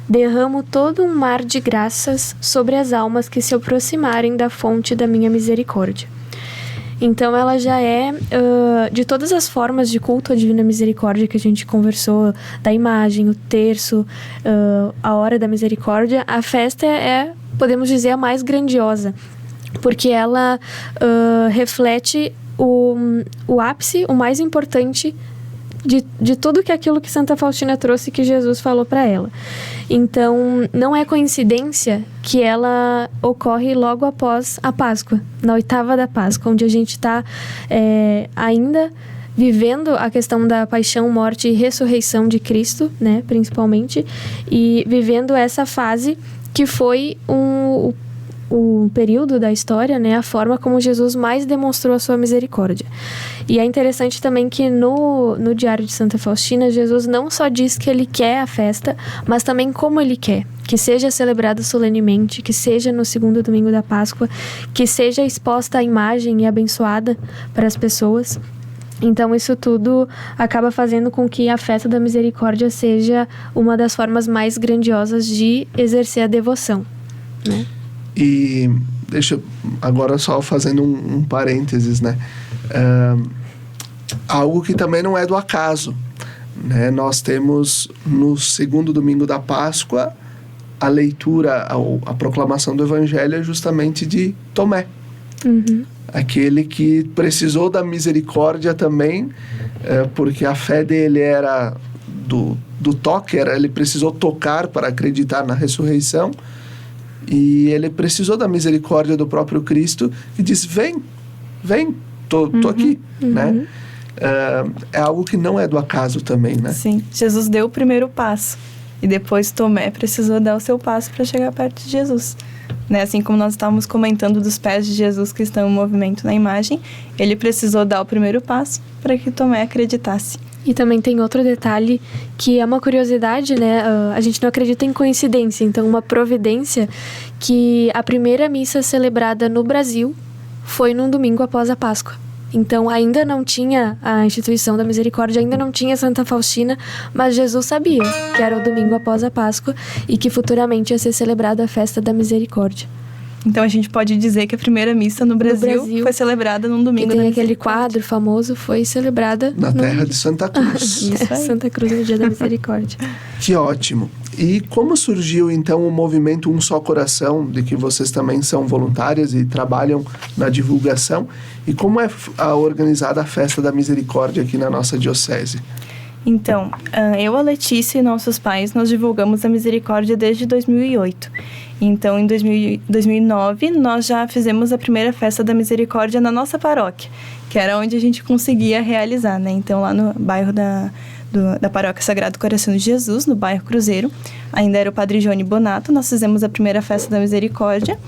Derramo todo um mar de graças sobre as almas que se aproximarem da fonte da minha misericórdia. Então, ela já é, de todas as formas de culto à Divina Misericórdia que a gente conversou, da imagem, o terço, a hora da misericórdia, a festa é, podemos dizer, a mais grandiosa, porque ela reflete o ápice, o mais importante de tudo aquilo que Santa Faustina trouxe, que Jesus falou para ela. Então, não é coincidência que ela ocorre logo após a Páscoa, na 8ª da Páscoa, onde a gente está ainda vivendo a questão da paixão, morte e ressurreição de Cristo, né, principalmente, e vivendo essa fase que foi o período da história, né, a forma como Jesus mais demonstrou a sua misericórdia. E é interessante também que no Diário de Santa Faustina, Jesus não só diz que ele quer a festa, mas também como ele quer, que seja celebrada solenemente, que seja no segundo domingo da Páscoa, que seja exposta a imagem e abençoada para as pessoas. Então, isso tudo acaba fazendo com que a festa da misericórdia seja uma das formas mais grandiosas de exercer a devoção, né? E deixa eu agora só fazendo um parênteses, né? Algo que também não é do acaso, né? Nós temos no segundo domingo da Páscoa a leitura, a proclamação do Evangelho justamente de Tomé. Uhum. Aquele que precisou da misericórdia também, porque a fé dele era do toque, ele precisou tocar para acreditar na ressurreição, e ele precisou da misericórdia do próprio Cristo, que diz, vem, tô aqui, né? É algo que não é do acaso também, né? Sim, Jesus deu o primeiro passo, e depois Tomé precisou dar o seu passo para chegar perto de Jesus. Né? Assim como nós estávamos comentando dos pés de Jesus que estão em movimento na imagem, ele precisou dar o primeiro passo para que Tomé acreditasse. E também tem outro detalhe que é uma curiosidade, né? A gente não acredita em coincidência, então uma providência, que a primeira missa celebrada no Brasil foi num domingo após a Páscoa. Então, ainda não tinha a instituição da misericórdia, ainda não tinha Santa Faustina, mas Jesus sabia que era o domingo após a Páscoa e que futuramente ia ser celebrada a festa da misericórdia. Então, a gente pode dizer que a primeira missa no Brasil foi celebrada num domingo da misericórdia. misericórdia. Aquele quadro famoso, foi celebrada na terra de Santa Cruz. Isso aí. Santa Cruz no dia da misericórdia. Que ótimo. E como surgiu então o movimento Um Só Coração, de que vocês também são voluntárias e trabalham na divulgação? E como é organizada a Festa da Misericórdia aqui na nossa diocese? Então, eu, a Letícia e nossos pais, nós divulgamos a Misericórdia desde 2008. Então, em 2009, nós já fizemos a primeira Festa da Misericórdia na nossa paróquia, que era onde a gente conseguia realizar, né? Então, lá no bairro da Paróquia Sagrado Coração de Jesus, no bairro Cruzeiro, ainda era o Padre Johnny Bonato, nós fizemos a primeira Festa da Misericórdia.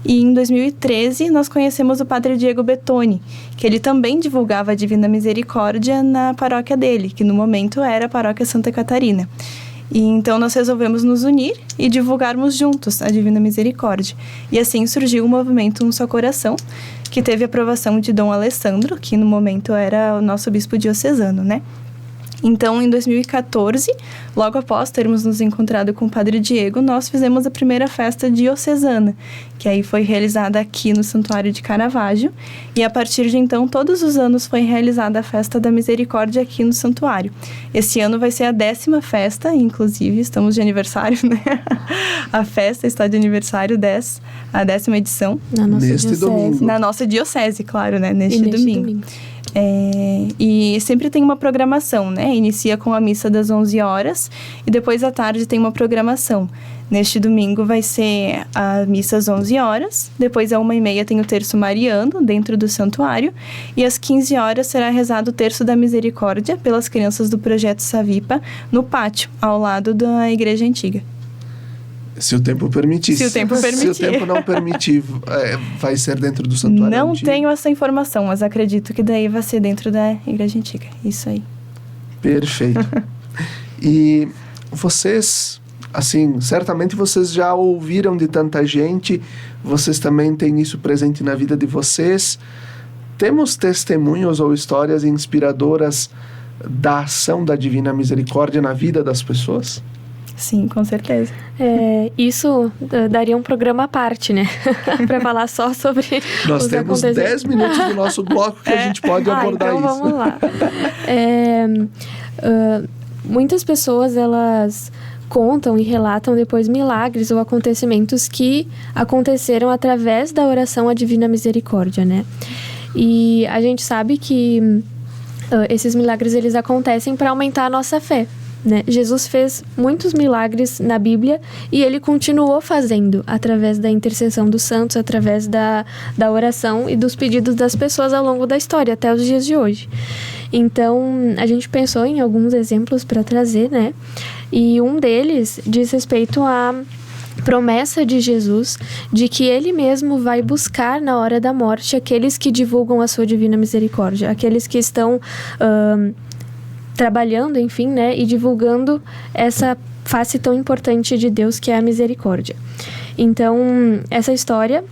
E em 2013, nós conhecemos o Padre Diego Bettoni, que ele também divulgava a Divina Misericórdia na paróquia dele, que no momento era a Paróquia Santa Catarina. E então nós resolvemos nos unir e divulgarmos juntos a Divina Misericórdia. E assim surgiu o movimento Um Só Coração, que teve a aprovação de Dom Alessandro, que no momento era o nosso bispo diocesano, né? Então, em 2014, logo após termos nos encontrado com o Padre Diego, nós fizemos a primeira festa diocesana, que aí foi realizada aqui no Santuário de Caravaggio. E a partir de então, todos os anos foi realizada a Festa da Misericórdia aqui no Santuário. Esse ano vai ser a 10ª festa, inclusive, estamos de aniversário, né? A festa está de aniversário, a 10ª edição. Na nossa Neste diocese. domingo. Na nossa diocese, claro, né? Neste domingo. E sempre tem uma programação, né? Inicia com a missa das 11 horas e depois à tarde tem uma programação. Neste domingo vai ser a missa às 11 horas, depois às 1h30 tem o terço mariano dentro do santuário e às 15 horas será rezado o terço da misericórdia pelas crianças do Projeto Savipa no pátio, ao lado da igreja antiga. Se o tempo permitir. Se o tempo permitir. Se o tempo não permitir, vai ser dentro do santuário Não antigo? tenho essa informação, mas acredito que daí vai ser dentro da igreja antiga. Isso aí. Perfeito. E vocês, assim, certamente vocês já ouviram de tanta gente, vocês também têm isso presente na vida de vocês. Temos testemunhos ou histórias inspiradoras da ação da Divina Misericórdia na vida das pessoas? Sim, com certeza. Isso daria um programa à parte, né? Para falar só sobre Nós os temos 10 minutos do nosso bloco que a gente pode abordar então isso. Vamos lá. Muitas pessoas, elas contam e relatam depois milagres ou acontecimentos que aconteceram através da oração à Divina Misericórdia, né? E a gente sabe que esses milagres, eles acontecem para aumentar a nossa fé, né? Jesus fez muitos milagres na Bíblia e ele continuou fazendo através da intercessão dos santos, através da oração e dos pedidos das pessoas ao longo da história, até os dias de hoje. Então, a gente pensou em alguns exemplos para trazer, né? E um deles diz respeito à promessa de Jesus de que ele mesmo vai buscar na hora da morte aqueles que divulgam a sua divina misericórdia, aqueles que estão trabalhando, enfim, né, e divulgando essa face tão importante de Deus que é a misericórdia. Então, essa história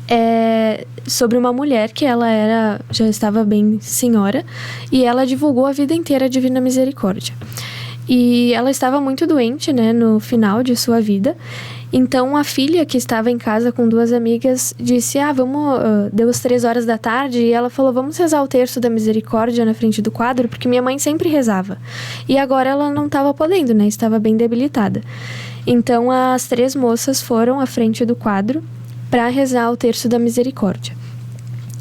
é sobre uma mulher que ela já estava bem senhora, e ela divulgou a vida inteira a Divina Misericórdia. E ela estava muito doente, né, no final de sua vida. Então, a filha, que estava em casa com 2 amigas, disse, deu as 3 horas da tarde, e ela falou, vamos rezar o terço da misericórdia na frente do quadro, porque minha mãe sempre rezava. E agora ela não estava podendo, né, estava bem debilitada. Então, as 3 moças foram à frente do quadro para rezar o terço da misericórdia.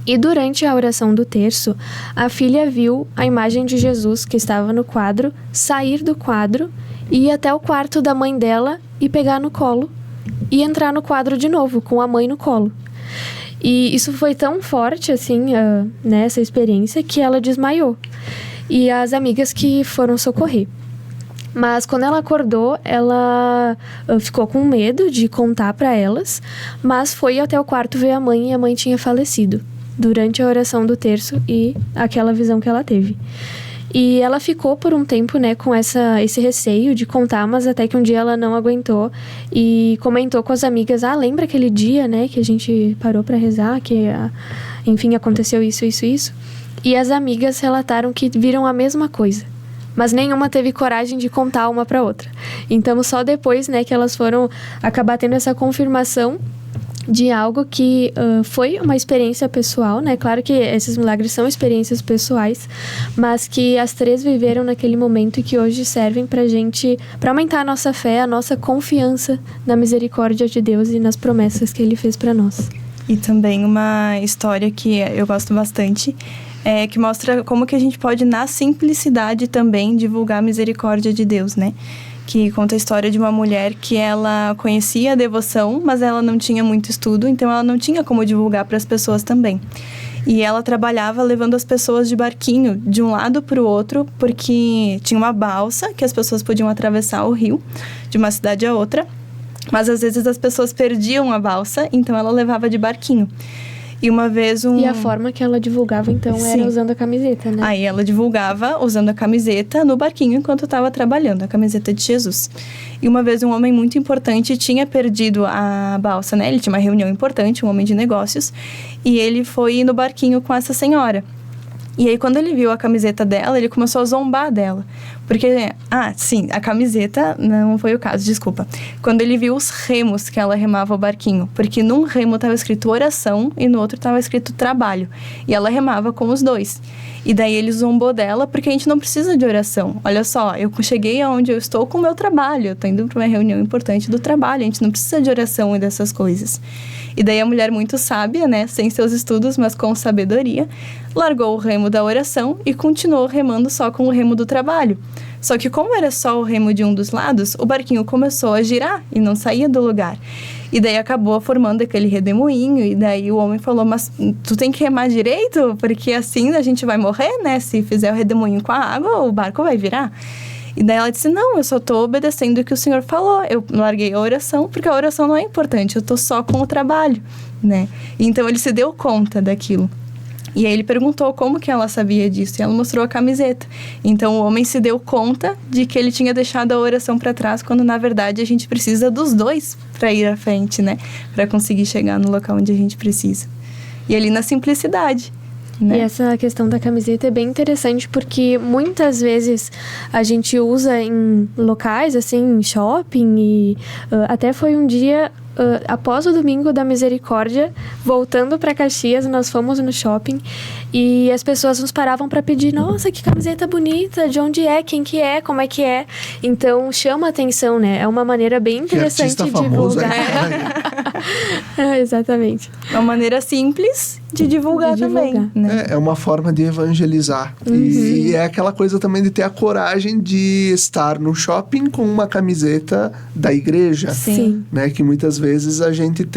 E durante a oração do terço, a filha viu a imagem de Jesus que estava no quadro sair do quadro e ir até o quarto da mãe dela e pegar no colo e entrar no quadro de novo, com a mãe no colo. E isso foi tão forte, assim, nessa experiência, que ela desmaiou. E as amigas que foram socorrer. Mas quando ela acordou, ela ficou com medo de contar para elas, mas foi até o quarto ver a mãe e a mãe tinha falecido durante a oração do terço e aquela visão que ela teve. E ela ficou por um tempo, né, com esse receio de contar, mas até que um dia ela não aguentou e comentou com as amigas, lembra aquele dia, né, que a gente parou para rezar, que, enfim, aconteceu isso. E as amigas relataram que viram a mesma coisa, mas nenhuma teve coragem de contar uma para outra. Então, só depois, né, que elas foram acabar tendo essa confirmação de algo que foi uma experiência pessoal, né? Claro que esses milagres são experiências pessoais, mas que as 3 viveram naquele momento e que hoje servem pra gente, pra aumentar a nossa fé, a nossa confiança na misericórdia de Deus e nas promessas que Ele fez pra nós. E também uma história que eu gosto bastante, que mostra como que a gente pode, na simplicidade também, divulgar a misericórdia de Deus, né? Que conta a história de uma mulher que ela conhecia a devoção, mas ela não tinha muito estudo, então ela não tinha como divulgar para as pessoas também. E ela trabalhava levando as pessoas de barquinho de um lado para o outro, porque tinha uma balsa que as pessoas podiam atravessar o rio de uma cidade a outra, mas às vezes as pessoas perdiam a balsa, então ela levava de barquinho. E uma vez E a forma que ela divulgava, então, Sim. era usando a camiseta, né? Aí ela divulgava usando a camiseta no barquinho enquanto estava trabalhando, a camiseta de Jesus. E uma vez um homem muito importante tinha perdido a balsa, né? Ele tinha uma reunião importante, um homem de negócios, e ele foi no barquinho com essa senhora. E aí, quando ele viu a camiseta dela, ele começou a zombar dela. Porque, sim, a camiseta não foi o caso, desculpa. Quando ele viu os remos que ela remava o barquinho. Porque num remo estava escrito oração e no outro estava escrito trabalho. E ela remava com os 2. E daí ele zombou dela porque a gente não precisa de oração. Olha só, eu cheguei aonde eu estou com o meu trabalho. Eu estou indo para uma reunião importante do trabalho. A gente não precisa de oração e dessas coisas. E daí a mulher muito sábia, né, sem seus estudos, mas com sabedoria, largou o remo da oração e continuou remando só com o remo do trabalho. Só que como era só o remo de um dos lados, o barquinho começou a girar e não saía do lugar. E daí acabou formando aquele redemoinho, e daí o homem falou, mas tu tem que remar direito, porque assim a gente vai morrer, né? Se fizer o redemoinho com a água, o barco vai virar. E daí ela disse, não, eu só estou obedecendo o que o Senhor falou. Eu larguei a oração, porque a oração não é importante, eu estou só com o trabalho, né? Então ele se deu conta daquilo. E aí ele perguntou como que ela sabia disso, e ela mostrou a camiseta. Então o homem se deu conta de que ele tinha deixado a oração para trás, quando na verdade a gente precisa dos 2 para ir à frente, né? Para conseguir chegar no local onde a gente precisa. E ali na simplicidade. Né? E essa questão da camiseta é bem interessante porque muitas vezes a gente usa em locais, assim, em shopping e até foi um dia, após o Domingo da Misericórdia, voltando para Caxias, nós fomos no shopping e as pessoas nos paravam para pedir, nossa, que camiseta bonita, de onde é, quem que é, como é que é. Então chama atenção, né? É uma maneira bem interessante de divulgar. Exatamente. É uma maneira simples de divulgar também. Né? É uma forma de evangelizar. Uhum. E é aquela coisa também de ter a coragem de estar no shopping com uma camiseta da igreja. Sim. Né? Que muitas vezes a gente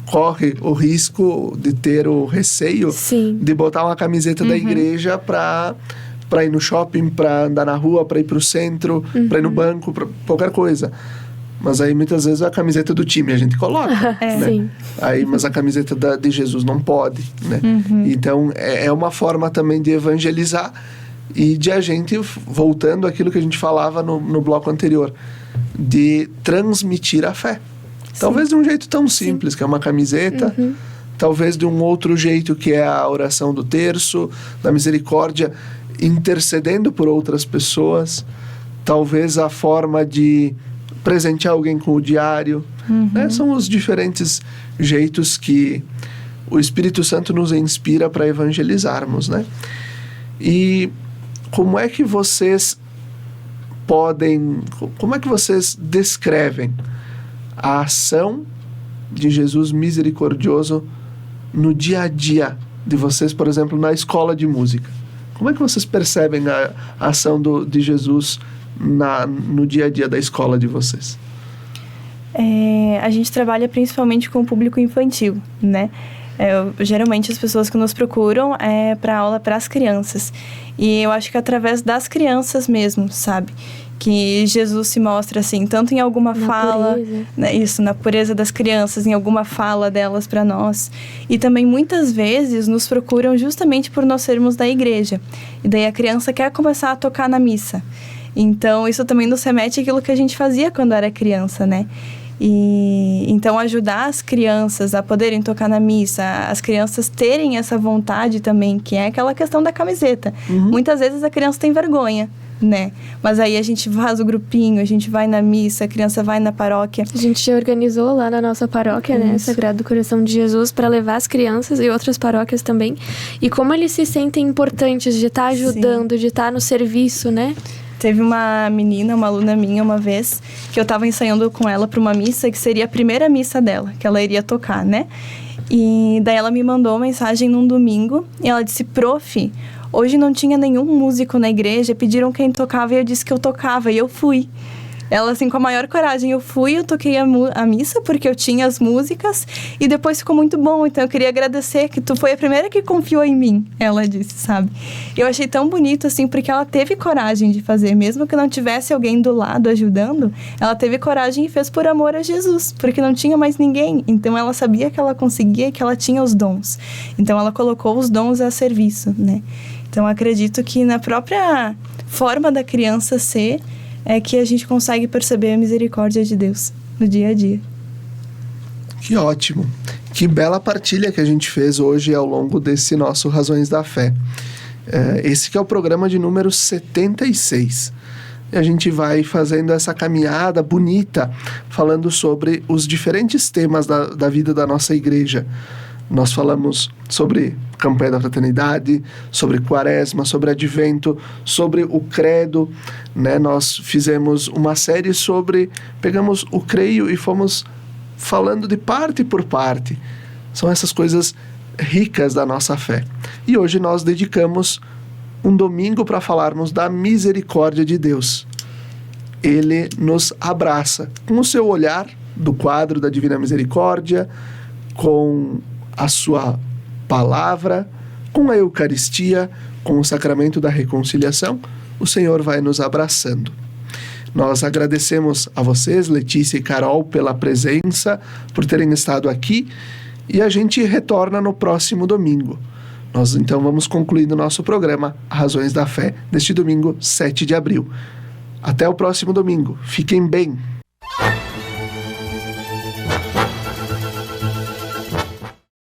corre o risco de ter o receio Sim. de botar uma camiseta da igreja para ir no shopping, para andar na rua, para ir para o centro, para ir no banco, para qualquer coisa. Mas aí muitas vezes a camiseta do time a gente coloca, né? Sim. Aí, mas a camiseta de Jesus não pode, né? Então é uma forma também de evangelizar e de a gente, voltando àquilo que a gente falava no bloco anterior, de transmitir a fé. Talvez de um jeito tão simples, que é uma camiseta, talvez de um outro jeito, que é a oração do terço, da misericórdia, intercedendo por outras pessoas, talvez a forma de presentear alguém com o diário, né? São os diferentes jeitos que o Espírito Santo nos inspira para evangelizarmos, né? E como é que vocês descrevem a ação de Jesus misericordioso no dia a dia de vocês, por exemplo, na escola de música? Como é que vocês percebem a ação de Jesus no dia a dia da escola de vocês? A gente trabalha principalmente com o público infantil, né? Geralmente as pessoas que nos procuram é para aula para as crianças. E eu acho que através das crianças mesmo, sabe? Que Jesus se mostra assim, tanto em alguma fala, né, na pureza das crianças, em alguma fala delas para nós. E também muitas vezes nos procuram justamente por nós sermos da igreja. E daí a criança quer começar a tocar na missa. Então isso também nos remete àquilo que a gente fazia quando era criança, né? E então ajudar as crianças a poderem tocar na missa, as crianças terem essa vontade também, que é aquela questão da camiseta. Muitas vezes a criança tem vergonha, né? Mas aí a gente faz o grupinho, a gente vai na missa, a criança vai na paróquia. A gente já organizou lá na nossa paróquia, né? Sagrado do Coração de Jesus, para levar as crianças e outras paróquias também. E como eles se sentem importantes de estar ajudando, de estar no serviço, né? Teve uma menina, uma aluna minha, uma vez, que eu estava ensaiando com ela para uma missa, que seria a primeira missa dela, que ela iria tocar, né? E daí ela me mandou uma mensagem num domingo, e ela disse: "Prof, hoje não tinha nenhum músico na igreja, pediram quem tocava e eu disse que eu tocava, e eu fui." Ela, assim, com a maior coragem, eu toquei a missa, porque eu tinha as músicas, e depois ficou muito bom, então eu queria agradecer que tu foi a primeira que confiou em mim, ela disse, sabe? Eu achei tão bonito, assim, porque ela teve coragem de fazer, mesmo que não tivesse alguém do lado ajudando, ela teve coragem e fez por amor a Jesus, porque não tinha mais ninguém, então ela sabia que ela conseguia e que ela tinha os dons, então ela colocou os dons a serviço, né? Então acredito que na própria forma da criança ser, é que a gente consegue perceber a misericórdia de Deus no dia a dia. Que ótimo! Que bela partilha que a gente fez hoje ao longo desse nosso Razões da Fé. Esse que é o programa de número 76. E a gente vai fazendo essa caminhada bonita, falando sobre os diferentes temas da vida da nossa igreja. Nós falamos sobre campanha da fraternidade, sobre quaresma, sobre advento, sobre o credo, né? Nós fizemos uma série pegamos o creio e fomos falando de parte por parte. São essas coisas ricas da nossa fé. E hoje nós dedicamos um domingo para falarmos da misericórdia de Deus. Ele nos abraça com o seu olhar do quadro da Divina Misericórdia, com a sua palavra, com a Eucaristia, com o sacramento da reconciliação, o Senhor vai nos abraçando. Nós agradecemos a vocês, Letícia e Carol, pela presença, por terem estado aqui, e a gente retorna no próximo domingo. Nós então vamos concluindo o nosso programa Razões da Fé, neste domingo 7 de abril. Até o próximo domingo. Fiquem bem!